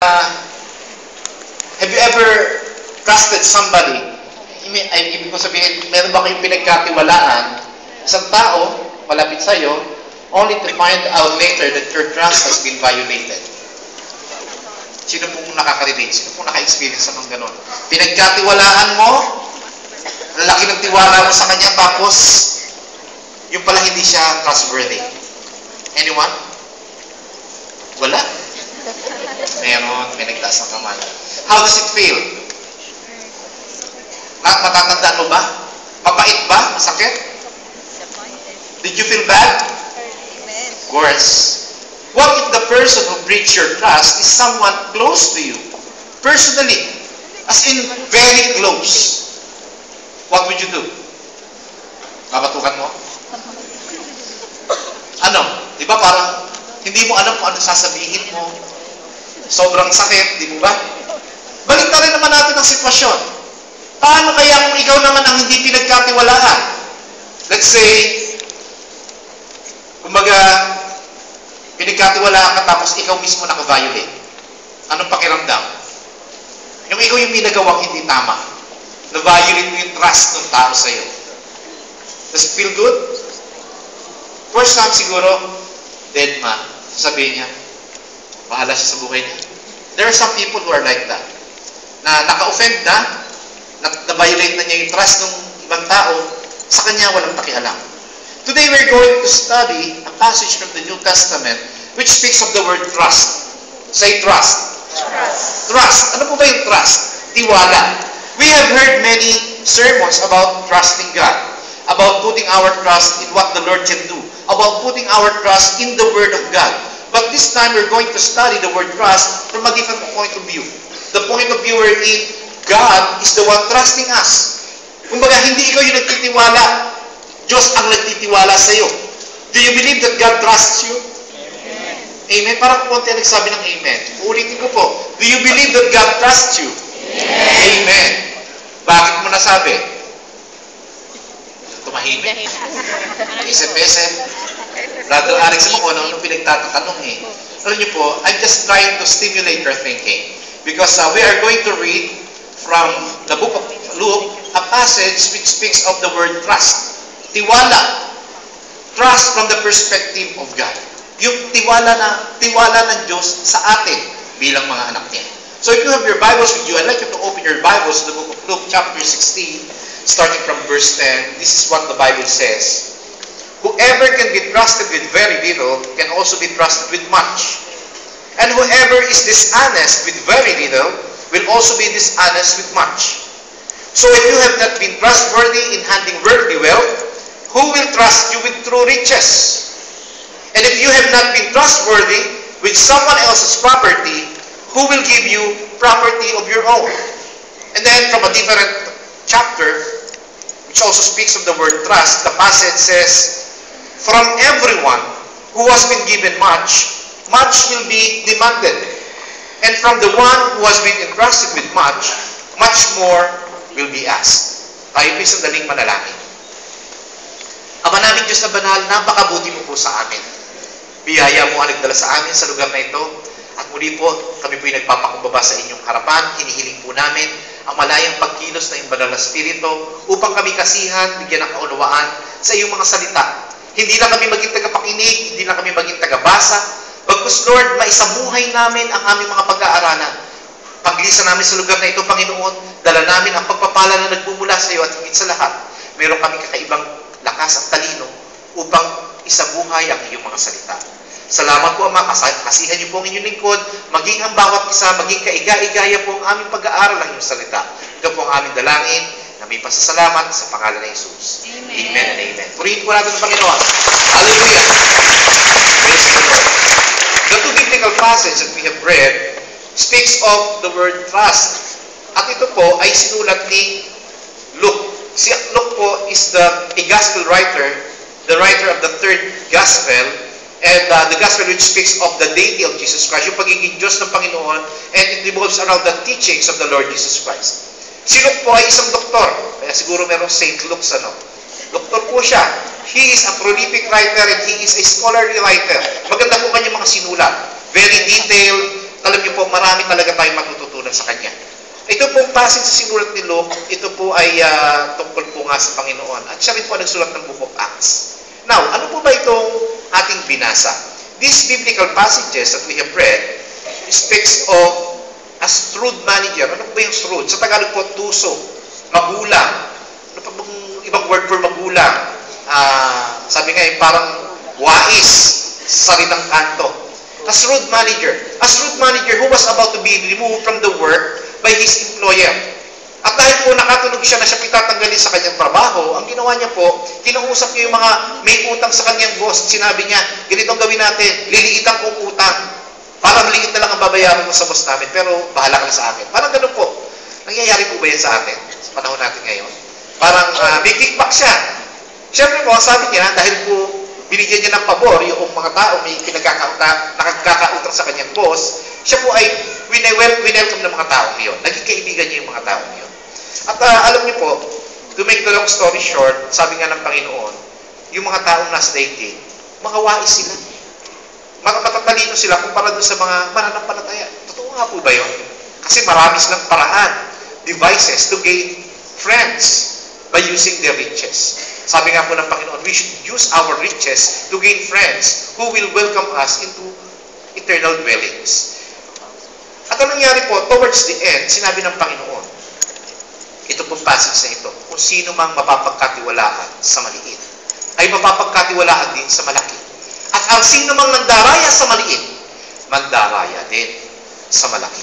Have you ever trusted somebody? Ibig ko sabihin, meron ba kayong pinagkatiwalaan isang tao, malapit sa'yo, only to find out later that your trust has been violated? Sino pong nakaka-relate? Sino pong naka-experience ng ganon? Pinagkatiwalaan mo, lalaki ng tiwala mo sa kanya, tapos yung pala hindi siya trustworthy. Anyone? Wala? Meron, may nagtaas ng kamay. How does it feel? Matatandaan mo ba? Mapait ba? Masakit? Did you feel bad? Of course. What if the person who breached your trust is someone close to you? Personally. As in, very close. What would you do? Babatukan mo? Ano? Di ba parang hindi mo alam kung ano sasabihin mo. Sobrang sakit, di mo ba? Balik na rin naman natin ang sitwasyon. Paano kaya kung ikaw naman ang hindi pinagkatiwalaan? Let's say, kumbaga, pinagkatiwalaan ka tapos ikaw mismo naka-violate. Anong pakiramdam? Yung ikaw yung minagawang hindi tama. Na-violate mo yung trust ng tao sa'yo. Does it feel good? First time siguro, dead man. Sabihin niya, bahala siya sa buhay niya. There are some people who are like that. Na naka-offend na-violate na niya yung trust ng ibang tao, sa kanya walang pakialam. Today we're going to study a passage from the New Testament which speaks of the word trust. Say trust. Trust. Trust. Ano po ba yung trust? Tiwala. We have heard many sermons about trusting God, about putting our trust in what the Lord can do, about putting our trust in the Word of God. But this time we're going to study the word trust from a different point of view. The point of view wherein God is the one trusting us. Kumbaga, hindi ikaw yung nagtitiwala. Diyos ang nagtitiwala sa iyo. Do you believe that God trusts you? Amen. Amen. Parang konti ang nagsabi ng amen. Ulitin ko po. Do you believe that God trusts you? Amen. Amen. Bakit mo nasabi? Tumahimik. Isip-isip. Brother Alex mo kung ano pinagtatatanong eh. Alam niyo po, I'm just trying to stimulate your thinking. Because we are going to read from the book of Luke, a passage which speaks of the word trust. Tiwala. Trust from the perspective of God. Yung tiwala ng Diyos sa atin bilang mga anak niya. So if you have your Bibles with you, I'd like you to open your Bibles to the book of Luke chapter 16, starting from verse 10. This is what the Bible says. Whoever can be trusted with very little can also be trusted with much. And whoever is dishonest with very little will also be dishonest with much. So if you have not been trustworthy in handling worldly wealth, who will trust you with true riches? And if you have not been trustworthy with someone else's property, who will give you property of your own? And then from a different chapter, which also speaks of the word trust, the passage says, from everyone who has been given much, much will be demanded. And from the one who has been entrusted with much, much more will be asked. Tayo po sandaling manalangin. Ama namin Diyos na banal, napakabuti mo po sa amin. Biyaya mo ang nagdala sa amin sa lugar na ito. At muli po, kami po yung nagpapakumbaba sa inyong harapan. Hinihiling po namin ang malayang pagkilos na iyong banal na spirito upang kami kasihan, bigyan ng kaunawaan sa iyong mga salita. Hindi na kami maging tagapakinig, hindi na kami maging tagabasa. Bagkus, Lord, maisabuhay namin ang aming mga pag-aaralan. Paglisa namin sa lugar na ito, Panginoon, dala namin ang pagpapala na nagmumula sa iyo at higit sa lahat, meron kami kakaibang lakas at talino upang isabuhay ang iyong mga salita. Salamat po, Ama, kasihan niyo po ang inyong lingkod, maging ang bawat isa, maging kaiga-igaya po ang aming pag-aaral ng iyong salita. Ito po ang aming dalangin, na may pasasalamat sa pangalan ng Jesus. Amen. Amen and amen. Purihin po natin ang Panginoon. Hallelujah. Praise the Lord. The two biblical passage that we have read speaks of the word trust. At ito po ay sinulat ni Luke. Si Luke po is a gospel writer, the writer of the third gospel, and the gospel which speaks of the deity of Jesus Christ, yung pagiging Diyos ng Panginoon, and it revolves around the teachings of the Lord Jesus Christ. Si Luke po ay isang doktor. Kaya siguro merong Saint Luke's Doktor po siya. He is a prolific writer and he is a scholarly writer. Maganda po kanyang mga sinulat. Very detailed. Alam niyo po, marami marami talaga tayong matututunan sa Kanya. Ito pong passage sa sinulat ni Luke, ito po ay tungkol po nga sa Panginoon. At siya rin po nagsulat ng Book of Acts. Now, ano po ba itong ating binasa? These biblical passages that we have read speaks of a shrewd manager. Ano po yung shrewd? Sa Tagalog po, tuso, magulang. Ano pa bang ibang word for magulang? Sabi nga parang wais sa salitang kanto. A shrewd manager. A shrewd manager who was about to be removed from the work by his employer. At dahil po nakatunog siya na siya pitatanggalin sa kanyang trabaho, ang ginawa niya po, kinausap niya yung mga may utang sa kanyang boss. Sinabi niya, ganitong gawin natin, liliitan kong utang. Para maliit na lang ang babayaran mo sa boss namin, pero bahala ka na sa akin. Parang ganun po. Nangyayari po ba yan sa atin? Sa panahon natin ngayon. Parang may kickback siya. Siyempre po, sabi niya, dahil po binigyan niya ng pabor yung mga tao may nakakakautang sa kanyang boss, siya po ay winelcome ng mga taong iyon. Naging kaibigan niya yung mga taong iyon. At alam niyo po, to make the long story short, sabi nga ng Panginoon, yung mga taong nasa daigdig, mga wais sila. Matatalino sila kumpara doon sa mga mananampalataya. Totoo nga po ba yun? Kasi marami silang paraan, devices to gain friends by using their riches. Sabi nga po ng Panginoon, we should use our riches to gain friends who will welcome us into eternal dwellings. At ang nangyari po, towards the end, sinabi ng Panginoon, ito pong passage na ito, kung sino mang mapapagkatiwalaan sa maliit, ay mapapagkatiwalaan din sa malaki. At ang sino mang nandaraya sa maliit, mandaraya din sa malaki.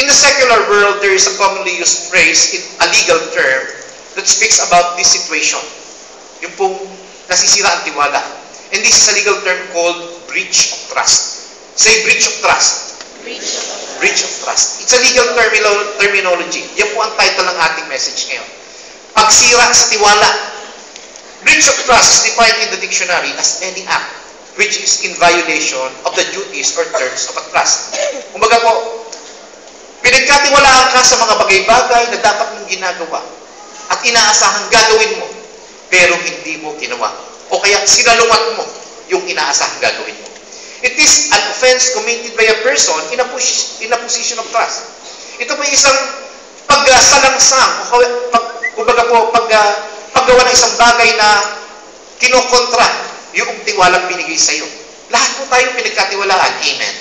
In the secular world, there is a commonly used phrase, a legal term, that speaks about this situation. Yung pong nasisira ang tiwala. And this is a legal term called breach of trust. Say breach of trust. Breach of trust. It's a legal terminology. Yan po ang title ng ating message ngayon. Pagsira sa tiwala. Breach of trust is defined in the dictionary as any act which is in violation of the duties or terms of a trust. Kumbaga po, pinagkatiwalaan ka sa mga bagay-bagay na dapat mong ginagawa at inaasahang gagawin mo, pero hindi mo ginawa. O kaya sinalungat mo yung inaasahang gagawin mo. It is an offense committed by a person in a position of trust. Ito po isang pagsalangsang, kumbaga po, paggawa ng isang bagay na kinokontra yung tiwalang binigay sa iyo. Lahat po tayo pinagkatiwalaan. Amen.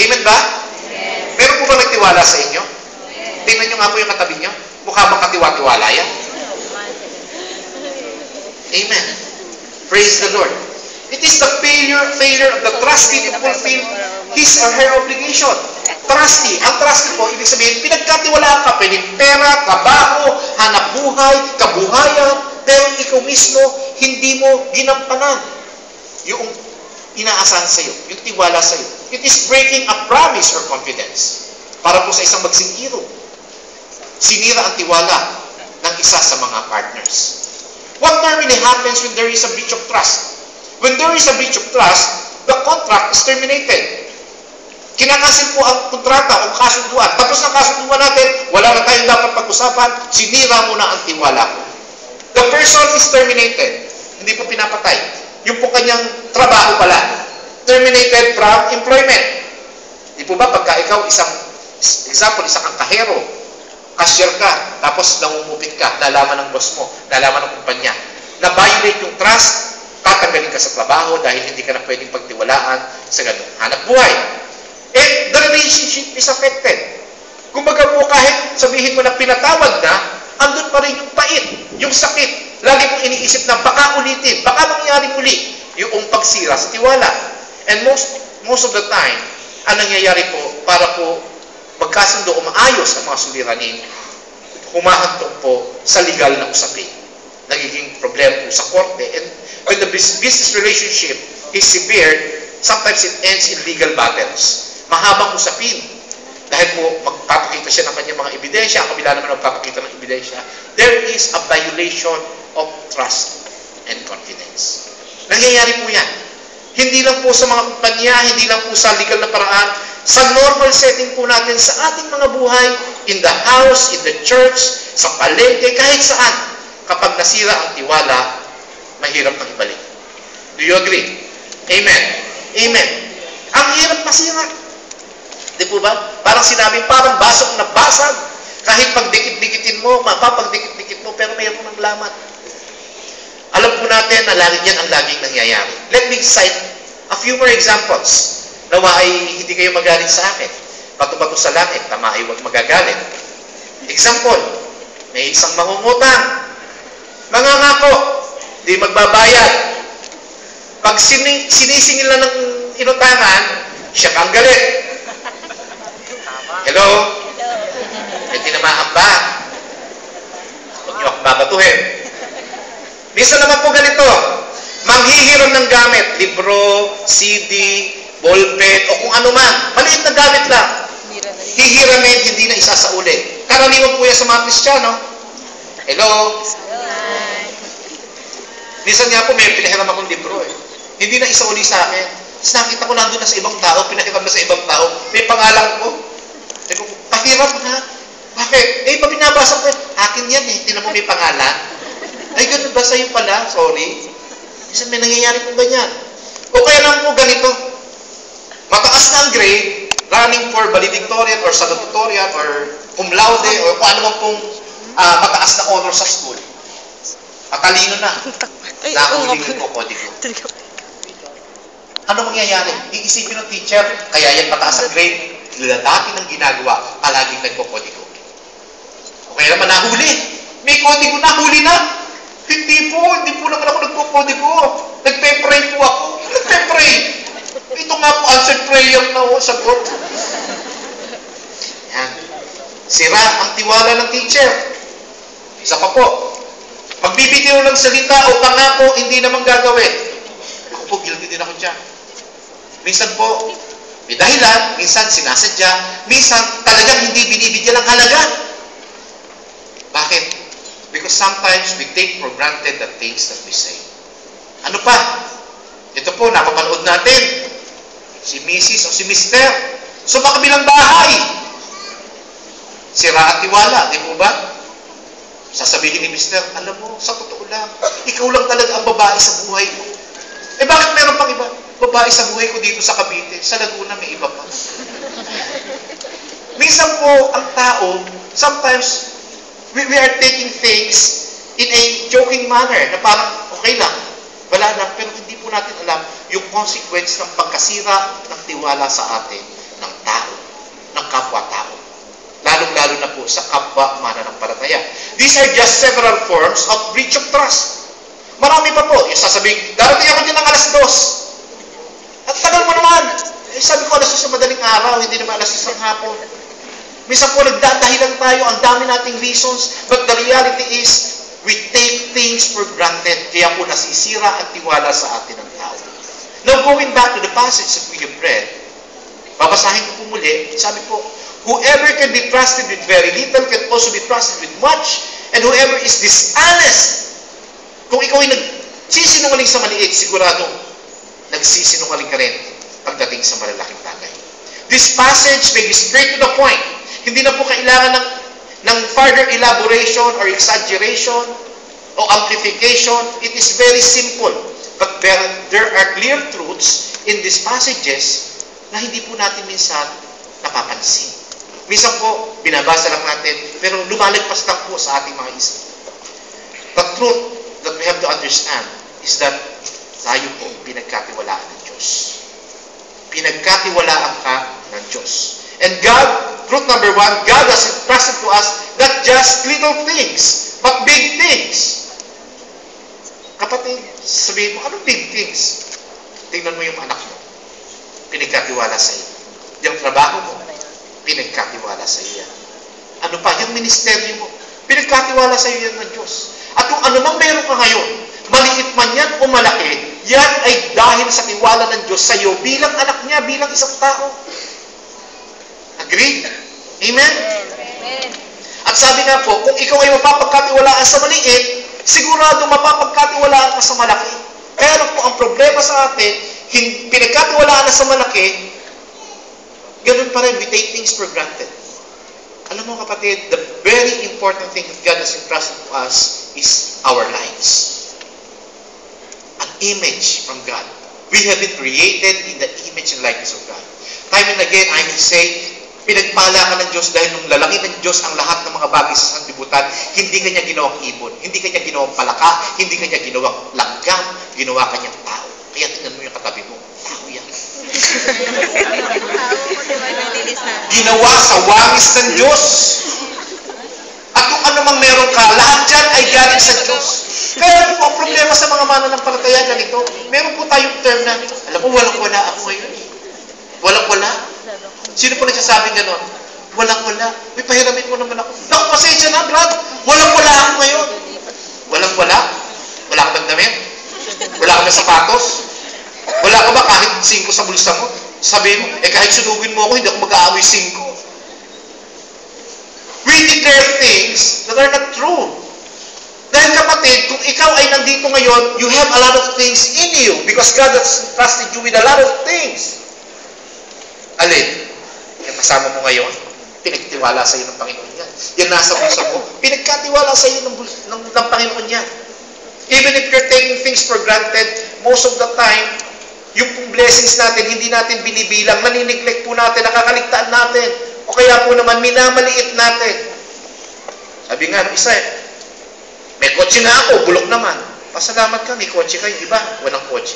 Amen ba? Yes. Meron po ba nagtiwala sa inyo? Yes. Tingnan nyo nga po yung katabi nyo. Mukha bang katiwa-tiwala yan? Amen. Praise the Lord. It is the failure of the trustee to fulfill his or her obligation. Trustee. Ang trustee po, ibig sabihin, pinagkatiwalaan ka, pwedeng pera, trabaho, hanap buhay, kabuhayan, pero ikaw mismo, hindi mo ginampanan yung inaasahan sa iyo, yung tiwala sa iyo. It is breaking a promise or confidence. Para po sa isang magsingiro. Sinira ang tiwala ng isa sa mga partners. What normally happens when there is a breach of trust? When there is a breach of trust, the contract is terminated. Kinakasil po ang kontrata o kasunduan. Tapos ng kasunduan natin, wala na tayong dapat pag-usapan, sinira mo na ang tiwala ko. The person is terminated. Hindi po pinapatay. Yung po kanyang trabaho pala. Terminated from employment. Di po ba pagka ikaw isang kang kahero, cashier ka, tapos nangungupit ka, nalaman ng boss mo, nalaman ng kumpanya, na-violate yung trust, tatanggalin ka sa trabaho dahil hindi ka na pwedeng pagtiwalaan sa ganun hanap buhay. And the relationship is affected. Kumbaga po kahit sabihin mo na pinatawad na, andun pa rin yung pait, yung sakit. Lagi mong iniisip na baka ulitin, baka mangyari muli yung pagsira sa tiwala. And most of the time, ang nangyayari po, para po magkasundo o maayos ang mga suliranin, humahantong po sa legal na usapin. Nagiging problema po sa korte. And when the business relationship is severed, sometimes it ends in legal battles. Mahabang usapin. Dahil po magpapakita siya ng kanyang mga ebidensya, ang kabila naman magpapakita ng ebidensya, there is a violation of trust and confidence. Nangyayari po yan. Hindi lang po sa mga kumpanya, hindi lang po sa legal na paraan, sa normal setting po natin sa ating mga buhay, in the house, in the church, sa palengke, kahit saan, kapag nasira ang tiwala, mahirap nang ibalik. Do you agree? Amen. Amen. Ang hirap masira. Di po ba? Parang sinabing, parang basok na basag. Kahit pagdikit-dikitin mo, mapapagdikit-dikit mo, pero mayroon ng lamat. Alam po natin na yan ang laging nangyayari. Let me cite a few more examples. Nawa ay hindi kayo magalit sa akin. Pato-pato sa langit, tama ay huwag magagalit. Example, may isang mangungutang. Mangangako, di magbabayad. Pag sinisingil na ng inutangan, siya ang galit. Hello? May tinamaan ba? Huwag niyo ako babatuhin. Minsan naman po ganito, manghihiram ng gamit, libro, CD, ballpen, o kung ano man. Maliit na gamit lang. Hihiramin, hindi na isasauli. Karaniwan po yan sa mga Kristiyano. Hello? Minsan nga po, may pinahiram akong libro eh. Hindi na isauli sa akin. Tapos nakita ko nandun na sa ibang tao, pinahiram na sa ibang tao, may pangalan ko. Sabi ko, pahiram na. Bakit? Eh, pag binabasa ko, akin yan eh. Tinan mo may pangalan. Ay, ganun ba sa'yo pala? Sorry. Minsan may nangyayari po ganyan. O kaya lang po ganito. Mataas na ang grade, running for valedictorian or salutatorian or cum laude or kung ano man pong mataas na honor sa school. Matalino na. Nakuling ko kodigo. Ano mangyayari? Iisipin ng teacher, kaya yan mataas ang grade, lalaki ng ginagawa, palaging nagkokodigo. O kaya naman nahuli. May kodigo na, huli na. Hindi po naman ako nagkokodigo. Nagpe-pray po ako. Nagpe-pray. Ito nga po, answered prayer na ako, sagot. Yan. Sira ang tiwala ng teacher. Isa pa po. Magbibitiw ng salita o pangako, hindi naman gagawin. Ako po, guilty din ako dyan. Minsan po, may dahilan, minsan sinasadya, minsan talagang hindi binibigyan ng halaga. Bakit? Because sometimes we take for granted the things that we say. Ano pa? Ito po, napapanood natin. Si Mrs. o si Mr. So, makabilang bahay. Sira at tiwala, di po ba? Sasabihin ni Mr., alam mo, sa totoo lang, ikaw lang talaga ang babae sa buhay ko. Eh, bakit meron pang iba? Babae sa buhay ko dito sa Cavite. Sa Laguna, may iba pa. Minsan po, ang tao, sometimes, we are taking things in a joking manner na parang okay lang, wala lang, pero hindi po natin alam yung consequence ng pagkasira ng tiwala sa atin ng tao, ng kapwa-tao. Lalong-lalo na po sa kapwa mananampalataya. These are just several forms of breach of trust. Marami pa po. Yung sasabihin, darating ako dyan ng alas 2. At tagal mo naman. Eh, sabi ko, alas 2 sa madaling araw, hindi naman alas 6 ng hapon. Minsan po nagdadahilan tayo, ang dami nating reasons, but the reality is, we take things for granted, kaya po nasisira ang tiwala sa atin ng tao. Now, going back to the passage that we have read, babasahin ko po muli, sabi po, whoever can be trusted with very little can also be trusted with much, and whoever is dishonest, kung ikaw ay nagsisinungaling sa maliit, sigurado, nagsisinungaling ka rin pagdating sa malalaking bagay. This passage may be straight to the point. Hindi na po kailangan ng further elaboration or exaggeration o amplification. It is very simple. But there are clear truths in these passages na hindi po natin minsan napapansin. Minsan po, binabasa lang natin, pero lumalagpas lang po sa ating mga isip. The truth that we have to understand is that tayo po pinagkatiwalaan ng Diyos. Pinagkatiwalaan ka ng Diyos. And God, truth number 1, God has entrusted to us not just little things, but big things. Kapatid, sabihin mo, anong big things? Tingnan mo yung anak mo. Pinagkatiwala sa iyo. Yung trabaho mo, pinagkatiwala sa iyo. Ano pa? Yung ministeryo mo, pinagkatiwala sa iyo yan ng Diyos. At kung ano mang meron ka ngayon, maliit man yan o malaki, yan ay dahil sa tiwala ng Diyos sa iyo bilang anak niya, bilang isang tao. Agree? Amen? Amen. At sabi nga po, kung ikaw ay mapapagkatiwalaan sa maliit, sigurado mapapagkatiwalaan ka sa malaki. Kaya lang po ang problema sa atin, pinagkatiwalaan na sa malaki, ganun pa rin, we take things for granted. Alam mo kapatid, the very important thing that God has entrusted to us is our lives. An image from God. We have been created in the image and likeness of God. Time and again, I will say, Pinagpala ka ng Diyos dahil nung lalaki ng Diyos ang lahat ng mga bagay sa sanlibutan, hindi ka niya ginawang ibon, hindi ka niya ginawang palaka, hindi ka niya ginawang langgam, ginawa ka niyang tao. Kaya tingnan mo yung katabi mo, tao yan. Ginawa sa wangis ng Diyos. At kung ano mang meron ka, lahat dyan ay galing sa Diyos. Kaya po ang problema sa mga mananampalataya ganito, meron po tayong term na, alam mo, walang-wala ako ngayon. Walang-wala. Sino po nagsasabing gano'n? Walang-wala. May pahiramin mo naman ako. Naku, pasensya na, Brad. Walang-wala ako ngayon. Walang-wala? Wala ka bang damit? Wala ka bang sapatos? Wala ka ba kahit 5 sa bulsa mo? Sabihin mo, kahit sunugin mo ako, hindi ako mag-aamoy 5. We declare things that are not true. Dahil kapatid, kung ikaw ay nandito ngayon, you have a lot of things in you because God has trusted you with a lot of things. Alin? Yung kasama mo ngayon, pinagtiwala sa iyo ng Panginoon yan. Yan nasa bulsa mo, pinagkatiwala sa iyo ng Panginoon yan. Even if you're taking things for granted, most of the time, yung pong blessings natin, hindi natin binibilang, naniniglect po natin, nakakaligtaan natin, o kaya po naman, minamaliit natin. Sabi nga ng isa, may kotse na ako, bulok naman. Pasalamat ka, may kotse kayo, iba, walang kotse.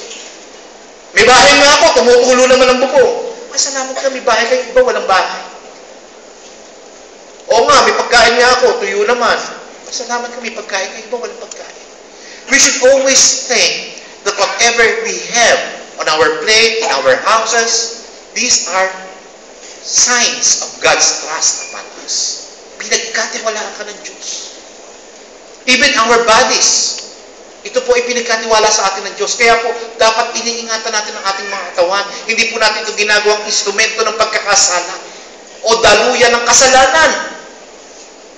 May bahay nga ako, tumutulo naman ang buko. Pasalamat ka, may bahay kayo, iba, walang bahay. Oo nga, may pagkain nga ako, tuyo naman. Pasalamat ka, may pagkain kayo, iba, walang pagkain. We should always think that whatever we have on our plate, in our houses, these are signs of God's trust upon us. Pinagkatiwalaan ka ng Diyos. Even our bodies, ito po ay pinagkatiwala sa atin ng Diyos. Kaya po, dapat iniingatan natin ang ating mga katawan. Hindi po natin ito ginagawang instrumento ng pagkakasala o daluyan ng kasalanan.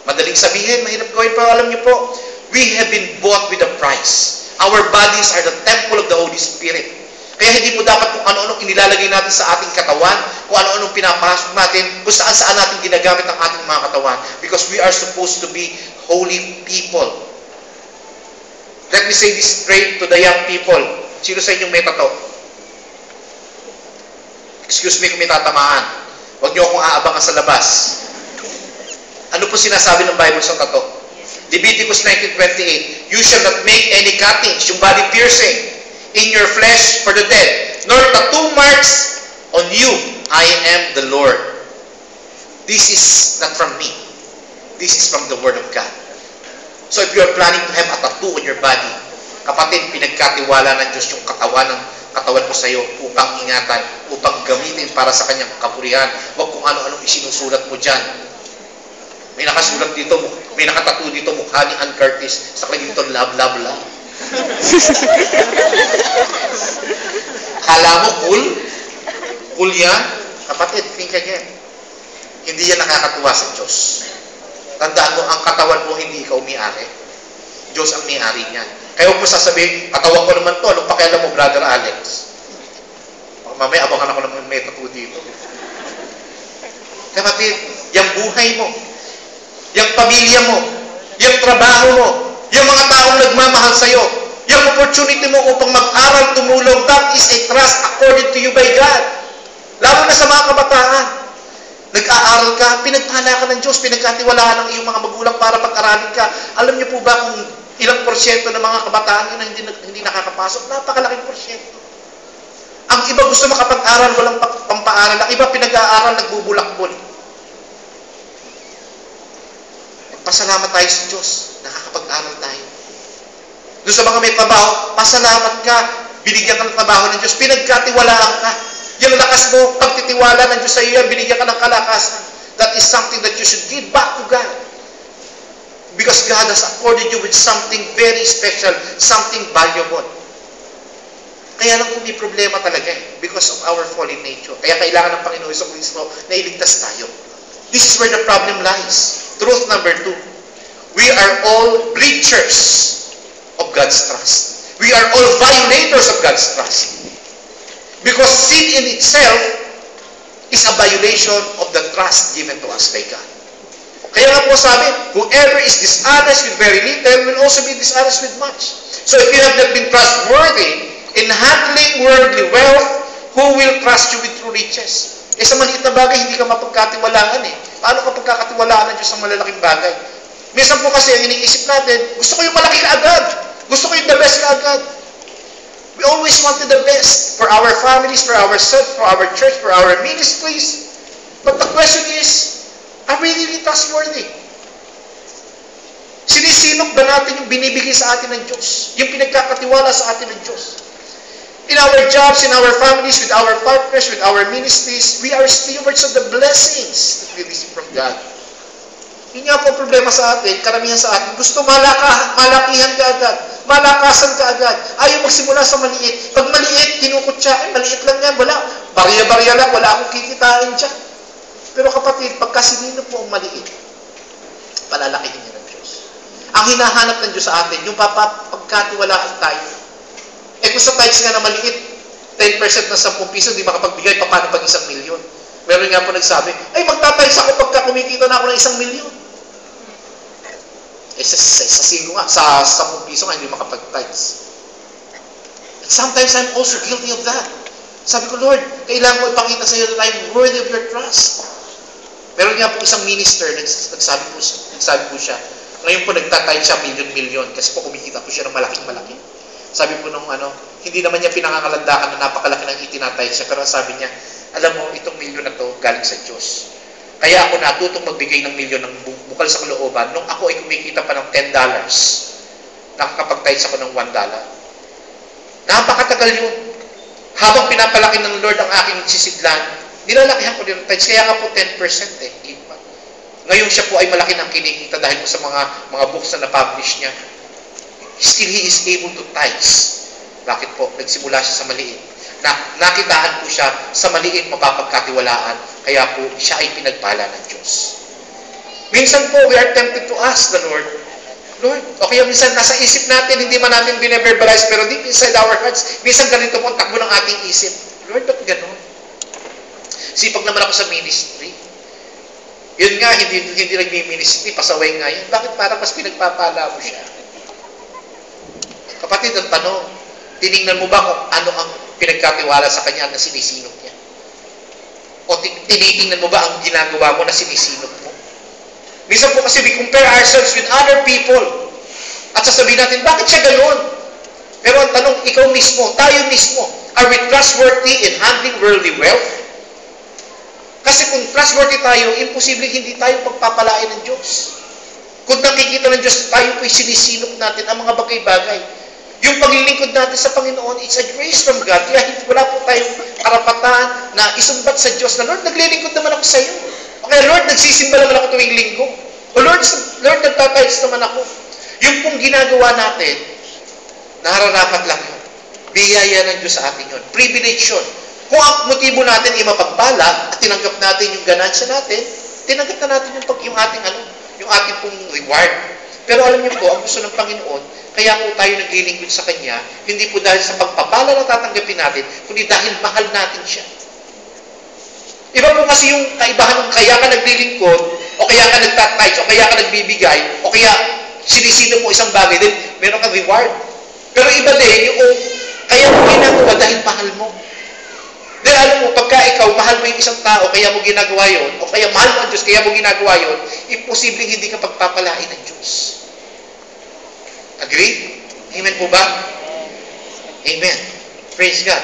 Madaling sabihin, mahirap gawin, pero alam niyo po, we have been bought with a price. Our bodies are the temple of the Holy Spirit. Kaya hindi po dapat kung ano-ano inilalagay natin sa ating katawan, kung ano-ano pinapasok natin, kung saan-saan natin ginagamit ang ating mga katawan. Because we are supposed to be holy people. Let me say this straight to the young people. Sino sa inyong may tato? Excuse me kung may tatamaan. Huwag niyo akong aabangan sa labas. Ano po sinasabi ng Bible sa tato? Leviticus 19:28, you shall not make any cuttings, yung body piercing, in your flesh for the dead, nor tattoo marks on you. I am the Lord. This is not from me. This is from the Word of God. So if you are planning to have a tattoo on your body, kapatid, pinagkatiwala ng Diyos yung katawan mo sa iyo upang ingatan, upang gamitin para sa kanyang kapurihan. Huwag kung ano-anong isinusulat mo dyan. May nakasulat dito, may nakatattoo dito, mukha ni Ann Curtis, sa kanya dito, love, love, love. Kala mo cool? Cool yan? Kapatid, think again. Hindi yan nakakatuwa sa Diyos. Tandaan mo, ang katawan mo hindi ikaw may-ari. Diyos ang may-ari niyan. Kaya huwag mo sasabihin, katawan ko naman to, anong pakialam mo, Brother Alex? Mamaya, abangan ako naman may tattoo dito. Kapatid, yung buhay mo, yung pamilya mo, yung trabaho mo, yung mga taong nagmamahal sa'yo, yung opportunity mo upang mag-aral, tumulong, that is a trust accorded to you by God. Lalo na sa mga kabataan. Nag-aaral ka, pinagpala ka ng Diyos, pinagkatiwalaan ng iyong mga magulang para pag-aralin ka. Alam niyo po ba kung ilang porsyento ng mga kabataan yun na hindi nakakapasok? Napakalaking porsyento. Ang iba gusto makapag-aral, walang pampaaral. Ang iba pinag-aaral, nagbubulakbol. Pasalamat tayo sa Diyos. Nakakapag-aral tayo. Doon sa mga may trabaho, pasalamat ka. Binigyan ka ng trabaho ng Diyos. Pinagkatiwalaan ka. Yung lakas mo, pagtitiwala ng Diyos sa iyo, binigyan ka ng kalakasan. That is something that you should give back to God. Because God has accorded you with something very special, something valuable. Kaya lang kung may problema talaga because of our fallen nature. Kaya kailangan ng Panginoon Jesucristo na iligtas tayo. This is where the problem lies. Truth number 2. We are all breachers of God's trust. We are all violators of God's trust. Because sin in itself is a violation of the trust given to us by God. Kaya nga po sabi, whoever is dishonest with very little will also be dishonest with much. So if you have not been trustworthy in handling worldly wealth, who will trust you with true riches? Eh sa maliit na bagay, hindi ka mapagkatiwalaan eh. Paano ka pagkakatiwalaan ng Diyos ng malalaking bagay? Minsan po kasi ang iniisip natin, gusto ko yung malaki kaagad. Gusto ko yung the best kaagad. We always wanted the best for our families, for ourselves, for our church, for our ministries. But the question is, are we really trustworthy? Sinisinok ba natin yung binibigay sa atin ng Diyos? Yung pinagkakatiwala sa atin ng Diyos? In our jobs, in our families, with our partners, with our ministries, we are stewards of the blessings that we receive from God. Yun nga po ang problema sa atin, karamihan sa atin. Gusto malakihan ka agad. Malakasan ka agad. Ayaw magsimula sa maliit. Pag maliit, kinukutsa, maliit lang yan, wala. Barya-barya lang, wala akong kikitain dyan. Pero kapatid, pagka sinino po ang maliit, palalakihin niya ng Diyos. Ang hinahanap ng Diyos sa atin, yung pagkatiwalaan tayo. Eh kung sa tithes nga na maliit, 10% ng 10 piso, hindi makapagbigay, paano pag 1 milyon? Meron nga po nagsabi, ay magtatides ako pagka kumikita na ako ng 1 milyon. Eh sa sino nga, sa 10 piso nga, hindi makapag-tithes. And sometimes I'm also guilty of that. Sabi ko, Lord, kailangan ko ipakita sa iyo that I'm worthy of your trust. Meron nga po isang minister, nagsabi po siya, ngayon po nagtatithe siya milyon-milyon kasi po kumikita po siya ng malaking-malaki. Sabi po nung hindi naman niya pinangangalandakan na napakalaki ng itinatithe siya, pero sabi niya, alam mo, itong milyon na to galing sa Diyos. Kaya ako natutong magbigay ng milyon ng bukal sa kalooban nung ako ay kumikita pa ng $10. Nakakapag-tithe ako ng $1. Napakatagal yun. Habang pinapalaki ng Lord ang aking sisidlan, nilalakihan ko din ng tithes. Kaya nga po 10% eh. Ngayon siya po ay malaki ng kinikita dahil po sa mga books na na-publish niya. Still, he is able to tithe. Bakit po? Nagsimula siya sa maliit. Nakitaan po siya sa maliit mapapagkatiwalaan. Kaya po siya ay pinagpala ng Diyos. Minsan po, we are tempted to ask the Lord, Lord, o kaya minsan nasa isip natin, hindi man natin bine-verbalize, pero deep inside our hearts, minsan ganito po ang takbo ng ating isip. Lord, ba't ganun? Sipag naman ako sa ministry. Yun nga, hindi nagmi-ministry, pasaway nga yan. Bakit parang mas pinagpapala mo siya? Kapatid, ang tanong, tinignan mo ba kung ano ang pinagkatiwala sa kanya na sinisinok niya? O tinitingnan mo ba ang ginagawa mo na sinisinok mo? Minsan po kasi we compare ourselves with other people. At sasabihin natin, bakit siya ganoon? Pero ang tanong, ikaw mismo, tayo mismo, are we trustworthy in handling worldly wealth? Kasi kung trustworthy tayo, imposible hindi tayo pagpapalain ng Diyos. Kung nakikita ng Diyos, tayo po'y sinisinok natin ang mga bagay-bagay. Yung paglilingkod natin sa Panginoon, it's a grace from God. Kaya wala po tayong karapatan na isumbat sa Diyos na, Lord, naglilingkod naman ako sa iyo. Okay, Lord, nagsisimba naman ako tuwing linggo. O Lord, nagtatayos naman ako. Yung pong ginagawa natin, nararapat lang yun. Biyaya ng Diyos sa atin yun. Privilege yun. Kung ang motibo natin ay mapagpala at tinanggap natin yung ganansya natin, tinanggap na natin yung ating pong reward. Pero alam niyo po, ang gusto ng Panginoon, kaya po tayo naglilingkod sa Kanya, hindi po dahil sa pagpapala na tatanggapin natin, kundi dahil mahal natin siya. Iba po kasi yung kaibahan ng kaya ka naglilingkod, o kaya ka nagtatides, o kaya ka nagbibigay, o kaya sinisino mo isang bagay, then meron kang reward. Pero iba din, yung kaya mo ginagawa dahil mahal mo. Dahil alam mo, pagka ikaw, mahal mo yung isang tao, kaya mo ginagawa yun, o kaya mahal mo ang Diyos, kaya mo ginagawa yun, imposibleng hindi ka pagpapalain ng Diyos. Agree? Amen po ba? Amen. Praise God.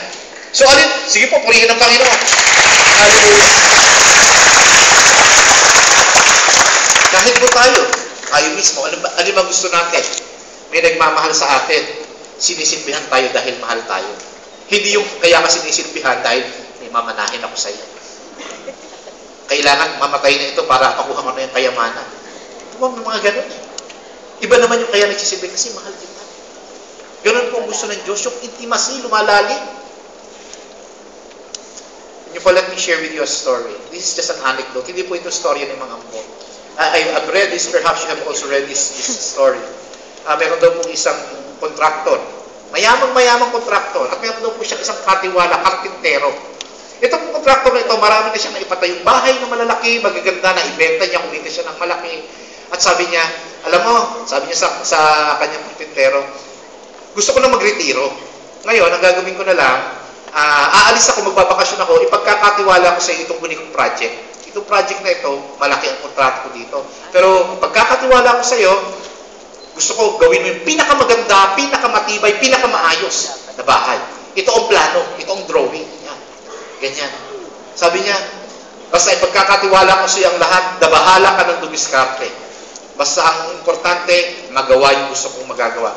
So, sige po, purihin ng Panginoon. Hallelujah. Kahit po tayo mismo, ano ba gusto natin? May nagmamahal sa atin, sinisilbihan tayo dahil mahal tayo. Hindi yung kaya ka sinisilbihan dahil may mamanahin ako sa iyo. Kailangan mamatay na ito para pakuha mo na yung kayamanan. Ito po, may mga ganun eh. Iba naman yung kaya nagsisilbi kasi mahal kita. Ganun po ang gusto ng Diyos, yung intimacy, lumalalim. Let me share with you a story. This is just an anecdote. Hindi po ito story ng mga ampo. I've read this, perhaps you have also read this story. Meron daw po isang kontraktor. Mayamang kontraktor. At meron daw po siyang isang katiwala, karpintero. Itong kontraktor na ito, marami na siyang naipatayong bahay na malalaki, magaganda na ibenta niya, kumita siya ng malaki. At sabi niya, alam mo, sabi niya sa kanyang karpintero, gusto ko na magretiro. Ngayon, ang gagawin ko na lang, aalis ako, magbabakasyon ako, ipagkakatiwala ko sa iyo itong unikong project. Itong project na ito, malaki ang kontrato ko dito. Pero pagkakatiwala ko sa iyo, gusto ko gawin mo yung pinakamaganda, pinakamatibay, pinakamaayos na bahay. Ito ang plano, ito ang drawing. Yan. Ganyan. Sabi niya, basta ipagkakatiwala ko sa iyo ang lahat, bahala ka ng dumiskarte. Basta ang importante, magawa yung gusto kong magagawa.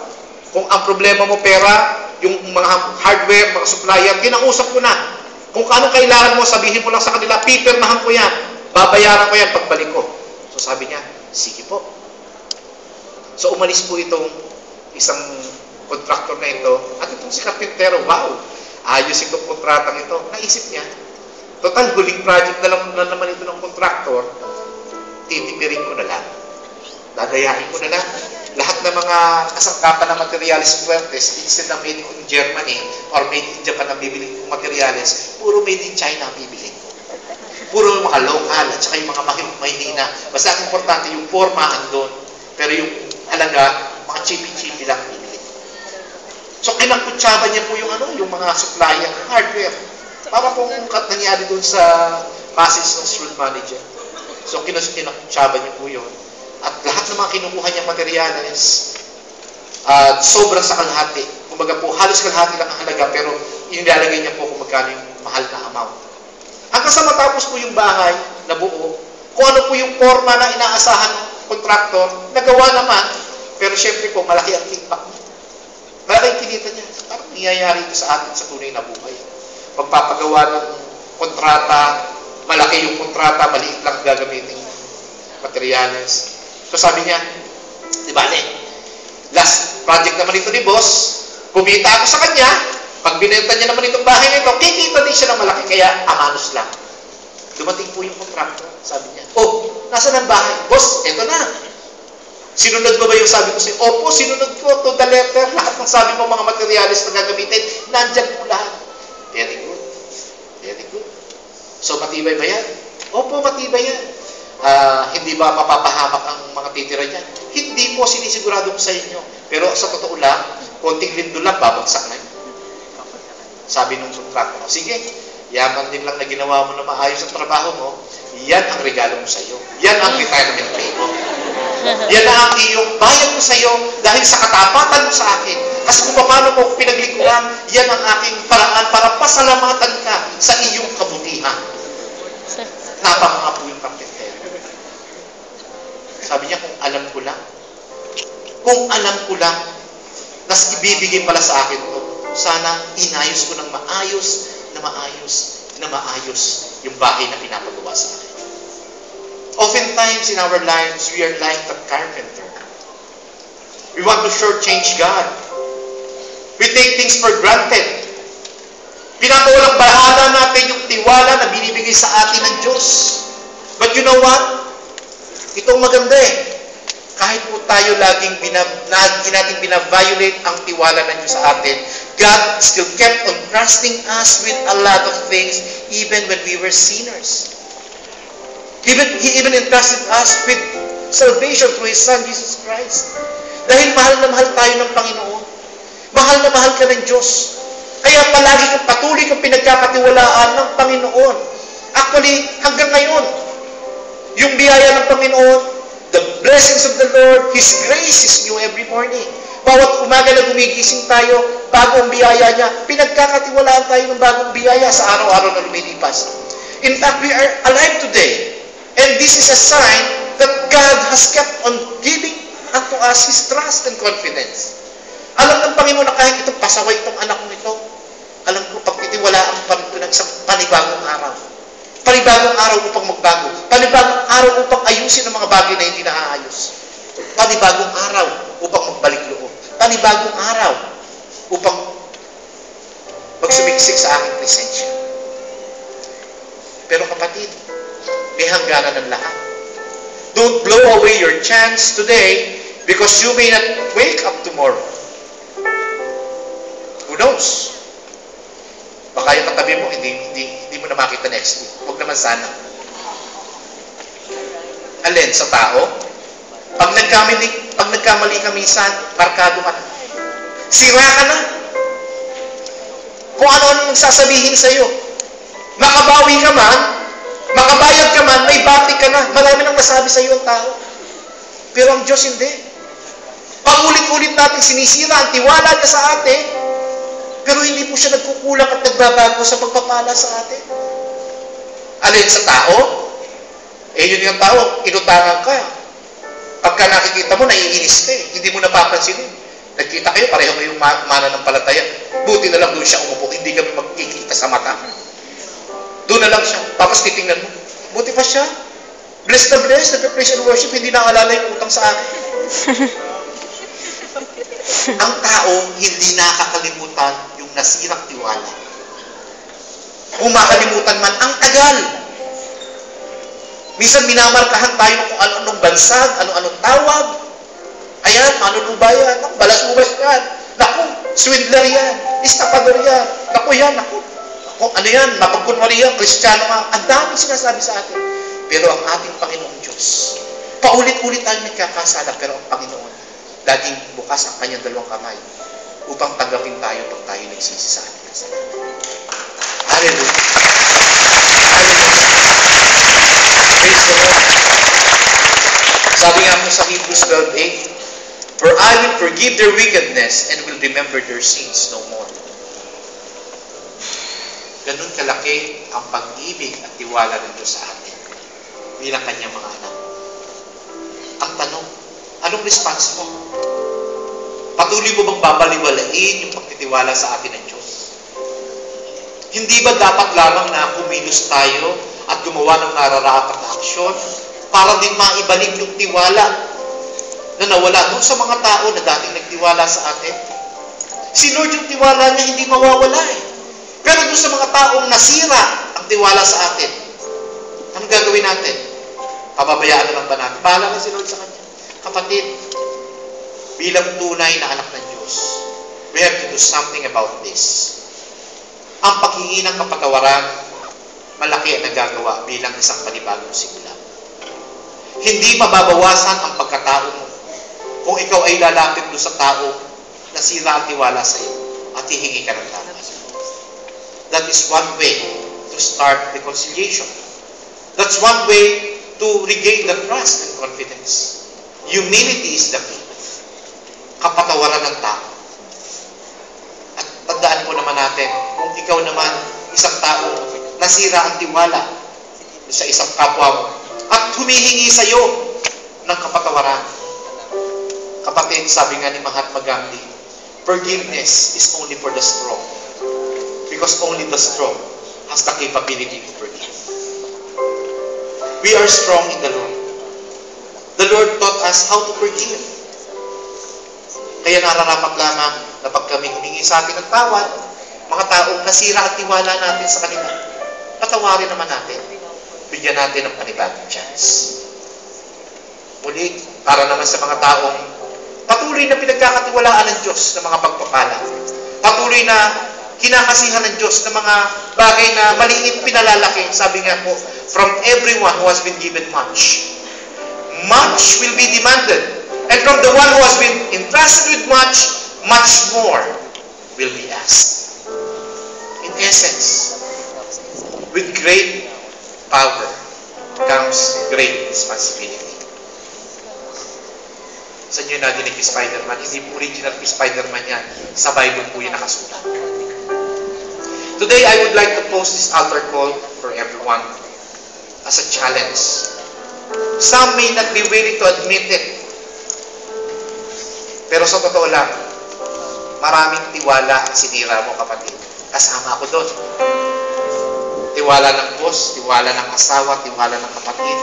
Kung ang problema mo pera, yung mga hardware, mga supplier, kinausap ko na. Kung anong kailangan mo, sabihin mo lang sa kanila, pipirmahan ko yan. Babayaran ko yan pagbalik ko. So sabi niya, sige po. So umalis po itong isang contractor na ito. At itong si Carpintero, wow, ayos itong kontratang ito. Naisip niya, total huling project na naman ito ng contractor, titipirin ko na lang. Dadayain ko na lang. Lahat ng mga kasangkapan ng materialis fuertes, instead na made in Germany or made in Japan ang bibili kong materialis, puro made in China ang bibili ko. Puro yung mga local at saka yung mga mahihina. Basta ang importante yung forma andun. Pero yung halaga, mga chipi-chipi lang bibili ko. So kinakutsaban niya po yung yung mga supplier, hardware. Para pong nangyari dun sa message ng store manager. So kinakutsaban niya po yun. At lahat ng mga kinukuha niyang materyales, sobrang sa kalahati. Kumbaga po, halos kalahati lang ang halaga, pero inilalagay niya po kung magkano yung mahal na amount. Hanggang sa matapos po yung bahay na buo, kung ano po yung forma na inaasahan ng kontraktor, nagawa naman, pero syempre po, malaki ang kickback niya. Malaki ang kinita niya. Parang nangyayari ito sa atin sa tunay na buhay. Pagpapagawa ng kontrata, malaki yung kontrata, maliit lang gagamitin materyales. So sabi niya, di ba, last project naman ito ni boss, kumita ako sa kanya, pag binenta niya naman itong bahay nito, kikita din siya ng malaki, kaya amanos lang. Dumating po yung contractor, sabi niya, oh, nasaan ang bahay? Boss, eto na. Sinunod mo ba yung sabi ko sa'yo? Opo, sinunod ko to the letter, lahat ng sabi mo mga materialis na gagamitin, nandyan po lahat. Very good. Very good. So matibay ba yan? Opo, matibay yan. Hindi ba mapapahamak ang mga titira niya? Hindi po, sinisigurado ko sa inyo. Pero sa totoo lang, konting lindol lang, babagsak na yun. Sabi nung contractor, sige, yaman din lang na ginawa mo na maayos ang trabaho mo, yan ang regalo mo sa iyo. Yan ang retirement pay mo. Yan ang iyong bayad mo sa iyo dahil sa katapatan mo sa akin. Kasi kung paano mo pinaglikuran, yan ang aking paraan para pasalamatan ka sa iyong kabutihan. Napaka po yung kapitero. Sabi niya, kung alam ko lang, nas ibibigay pala sa akin to, sana inayos ko ng maayos yung bahay na pinapagawa sa akin. Oftentimes in our lives, we are like the carpenter. We want to shortchange God. We take things for granted. Pinapawalang bahala natin yung tiwala na binibigay sa atin ng Diyos. But you know what? Itong maganda kahit po tayo laging natin binaviolate ang tiwala ng Diyos sa atin, God still kept on trusting us with a lot of things even when we were sinners. He even entrusted us with salvation through His Son, Jesus Christ. Dahil mahal na mahal tayo ng Panginoon. Mahal na mahal ka ng Diyos. Kaya palagi kang patuloy kang pinagkakatiwalaan ng Panginoon. Actually, hanggang ngayon, yung biyaya ng Panginoon, the blessings of the Lord, His grace is new every morning. Bawat umaga na gumigising tayo, bago ang biyaya niya, pinagkakatiwalaan tayo ng bagong biyaya sa araw-araw na lumilipas. In fact, we are alive today. And this is a sign that God has kept on giving unto us His trust and confidence. Alam ng Panginoon na kahit itong pasaway itong anak mo ito, alam ko, pagtitiwalaan pa rin ito ng isang panibagong araw. Panibagong araw upang magbago. Panibagong araw upang ayusin ang mga bagay na hindi naaayos. Panibagong araw upang magbalik loob. Panibagong araw upang magsumiksik sa aking presensya. Pero kapatid, may hangganan ng lahat. Don't blow away your chance today because you may not wake up tomorrow. Who knows? Baka yung katabi mo, hindi mo na makita next week. Huwag naman sana. Alin? Sa tao? Pag nagkamali ka minsan, markado ka na. Sira ka na. Kung ano-ano nagsasabihin sa'yo. Makabawi ka man, makabayad ka man, may bati ka na. Marami nang masabi sa'yo ang tao. Pero ang Diyos hindi. Paulit-ulit natin sinisira ang tiwala niya sa atin, pero hindi po siya nagkukulang at nagbabago sa pagpapala sa atin. Alin sa tao? Yun yung tao, inutangan ka. Pagka nakikita mo, naiinis ka eh. Hindi mo napapansin eh. Nagkita kayo, pareho kayong mananampalataya. Buti na lang doon siya umupo, hindi kami magkikita sa mata. Doon na lang siya. Tapos titingnan mo. Buti pa siya. Blessed na blessed, nag-praise and worship, hindi naalala yung utang sa akin. Ang tao, hindi nakakalimutan yung nasirang tiwala. Kung makalimutan man, ang tagal. Minsan minamarkahan tayo kung ano-anong bansag, ano-anong tawag. Ayan, manunubayan, balas-ubas yan. Naku, swindler yan, istapador yan. Naku yan, naku. Ano yan, mapagkunwari yan, Kristiyano nga. Ang daming sinasabi sa atin. Pero ang ating Panginoong Diyos, paulit-ulit tayo nagkakasala, pero ang Panginoon, laging bukas ang kanyang dalawang kamay upang tanggapin tayo pag tayo nagsisi sa ating kasalanan. Hallelujah. Hallelujah. Praise the Lord. Sabi nga po sa Hebrews 12:8, "For I will forgive their wickedness and will remember their sins no more." Ganun kalaki ang pag-ibig at tiwala ng Diyos sa atin bilang kanyang mga anak. Ang tanong, anong response mo? Patuloy mo bang babaliwalain yung pagtitiwala sa atin ng Diyos? Hindi ba dapat lamang na kumilos tayo at gumawa ng nararapat na aksyon para din maibalik yung tiwala na nawala doon sa mga tao na dating nagtiwala sa atin? Si Lord yung tiwala niya hindi mawawala eh. Pero doon sa mga taong nasira ang tiwala sa atin, anong gagawin natin? Pababayaan na lang ba natin? Bahala na si Lord sa kanya. Kapatid, bilang tunay na anak ng Diyos, we have to do something about this. Ang paghingi ng kapatawaran, malaki ang nagagawa bilang isang panibagong simula. Hindi mababawasan ang pagkatao mo kung ikaw ay lalapit doon sa tao na sira ang tiwala sa iyo at hihingi ka ng tawad. That is one way to start reconciliation. That's one way to regain the trust and confidence. Humility is the key. Kapatawaran ng tao. At tandaan po naman natin, kung ikaw naman, isang tao, nasira ang tiwala sa isang kapwa mo, at humihingi sa iyo ng kapatawaran. Kapatid, sabi nga ni Mahatma Gandhi, forgiveness is only for the strong. Because only the strong has the capability to forgive. We are strong in the Lord. The Lord taught us how to forgive. Kaya nararapat lamang na pag kami humingi sa atin ng tawad, mga taong nasira at tiwala natin sa kanila, patawarin naman natin. Bigyan natin ng panibagong chance. Muli, para naman sa mga taong patuloy na pinagkakatiwalaan ng Diyos ng mga pagpapala. Patuloy na kinakasihan ng Diyos ng mga bagay na maliit pinalalaki. Sabi nga po, from everyone who has been given much, much will be demanded. And from the one who has been entrusted with much, much more will be asked. In essence, with great power comes great responsibility. Sa inyo nadinig ni Spider-Man, hindi po original ni Spider-Man yan. Sa Bible po yan nakasulat. Today, I would like to post this altar call for everyone as a challenge. Some may not be willing to admit it. Pero sa totoo lang, maraming tiwala ang sinira mo, kapatid. Kasama ako doon. Tiwala ng boss, tiwala ng asawa, tiwala ng kapatid.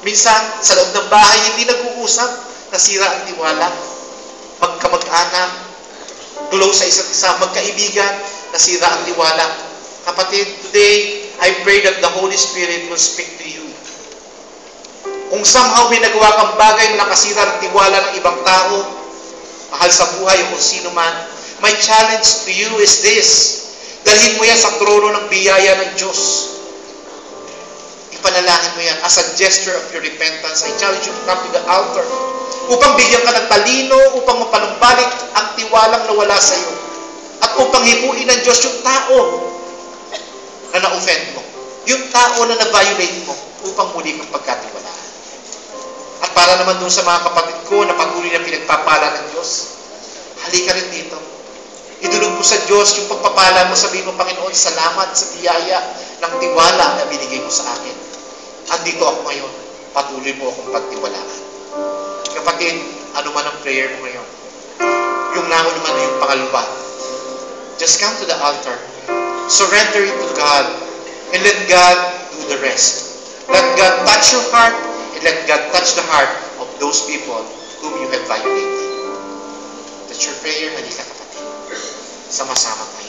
Minsan, sa loob ng bahay, hindi nag-uusap. Nasira ang tiwala. Magkamag-anak, close sa isa't isa, magkaibigan, nasira ang tiwala. Kapatid, today, I pray that the Holy Spirit will speak to you. Kung somehow may nagawa kang bagay na nakasira ng tiwala ng ibang tao, mahal sa buhay o kung sino man, my challenge to you is this. Dalhin mo yan sa trono ng biyaya ng Diyos. Ipanalangin mo yan as a gesture of your repentance. I challenge you to come to the altar upang bigyan ka ng talino, upang mapanumbalik ang tiwalang nawala sa iyo. At At upang hipuin ng Diyos yung tao na na-offend mo. Yung tao na na-violate mo upang muli kang pagkatiwalaan. At para naman dun sa mga kapatid ko na patuloy na pinagpapala ng Diyos, halika rin dito. Idulog mo sa Diyos yung pagpapala mo. Sabihin mo, Panginoon, salamat sa biyaya ng tiwala na binigay mo sa akin. Andito ako ngayon. Patuloy mo akong pagtiwalaan. Kapatid, ano man ang prayer mo ngayon, yung nauna man na yung pangalawa, just come to the altar. Surrender it to God and let God do the rest. Let God touch your heart and let God touch the heart of those people whom you have violated. That's your prayer, halika kapatid. Sama-sama tayo.